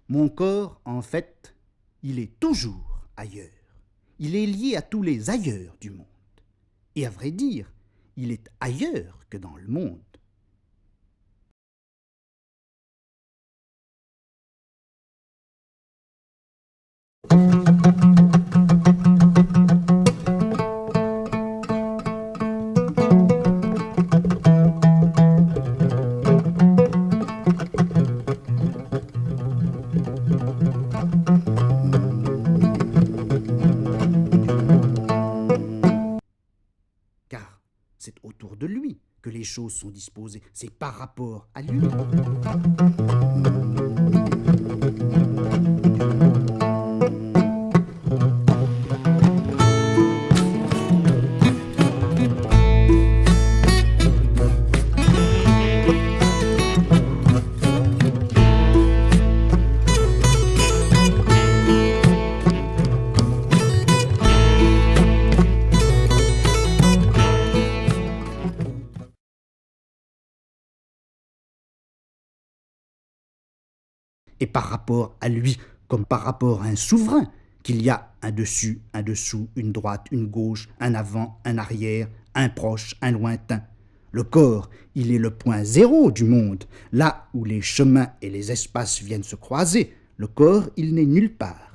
Mon corps, en fait, il est toujours ailleurs. Il est lié à tous les ailleurs du monde. Et à vrai dire, il est ailleurs que dans le monde. Car c'est autour de lui que les choses sont disposées. C'est par rapport à lui. Et par rapport à lui, comme par rapport à un souverain, qu'il y a un dessus, un dessous, une droite, une gauche, un avant, un arrière, un proche, un lointain. Le corps, il est le point zéro du monde, là où les chemins et les espaces viennent se croiser. Le corps, il n'est nulle part.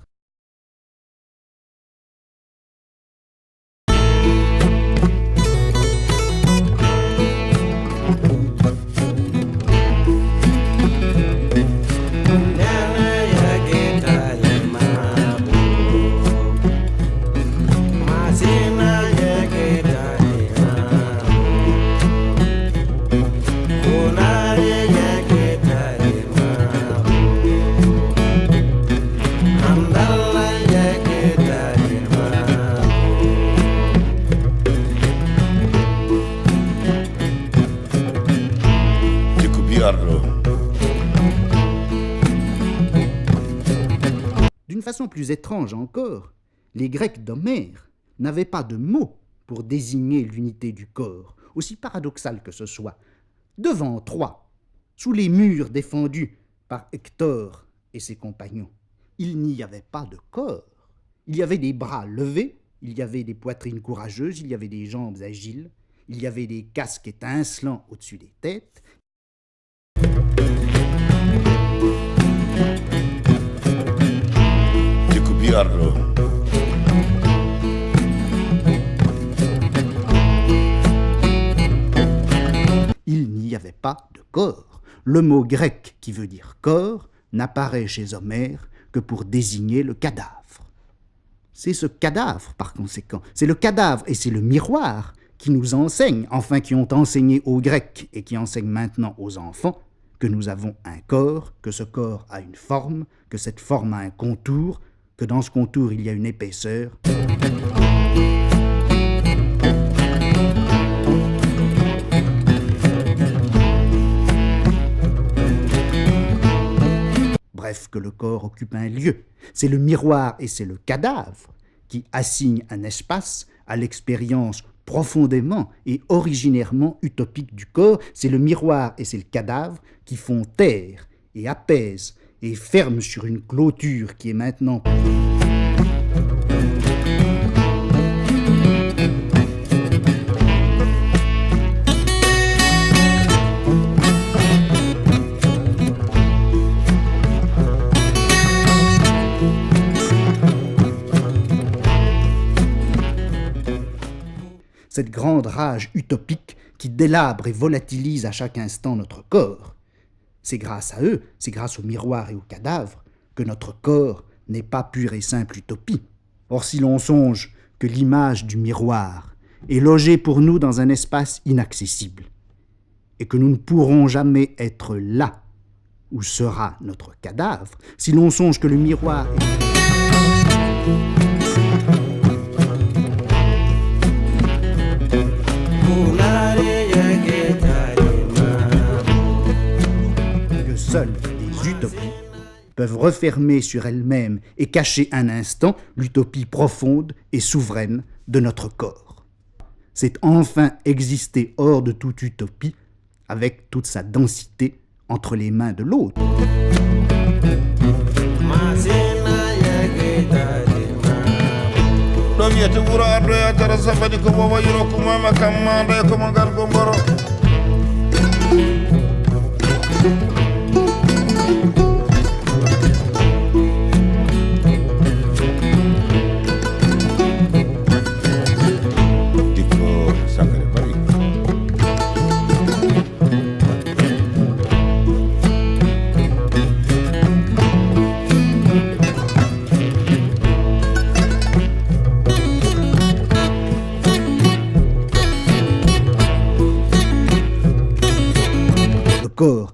D'une façon plus étrange encore, les Grecs d'Homère n'avaient pas de mot pour désigner l'unité du corps, aussi paradoxal que ce soit. Devant Troie, sous les murs défendus par Hector et ses compagnons, il n'y avait pas de corps. Il y avait des bras levés, il y avait des poitrines courageuses, il y avait des jambes agiles, il y avait des casques étincelants au-dessus des têtes. Il n'y avait pas de corps. Le mot grec qui veut dire corps n'apparaît chez Homère que pour désigner le cadavre. C'est ce cadavre, par conséquent, c'est le cadavre et c'est le miroir qui nous enseignent, enfin qui ont enseigné aux Grecs et qui enseignent maintenant aux enfants, que nous avons un corps, que ce corps a une forme, que cette forme a un contour, que dans ce contour il y a une épaisseur. Bref, que le corps occupe un lieu. C'est le miroir et c'est le cadavre qui assignent un espace à l'expérience profondément et originairement utopique du corps. C'est le miroir et c'est le cadavre qui font taire et apaisent et ferment sur une clôture qui est maintenant... cette grande rage utopique qui délabre et volatilise à chaque instant notre corps. C'est grâce à eux, c'est grâce au miroir et au cadavre, que notre corps n'est pas pure et simple utopie. Or, si l'on songe que l'image du miroir est logée pour nous dans un espace inaccessible, et que nous ne pourrons jamais être là où sera notre cadavre, si l'on songe que le miroir est... Seules les utopies peuvent refermer sur elles-mêmes et cacher un instant l'utopie profonde et souveraine de notre corps. C'est enfin exister hors de toute utopie, avec toute sa densité entre les mains de l'autre. ɗo wiyete wuro arɗo e addara sabani ko wowa yiro ko mama kam manda e komo gargo mboro dikko Sankara Bari Le corps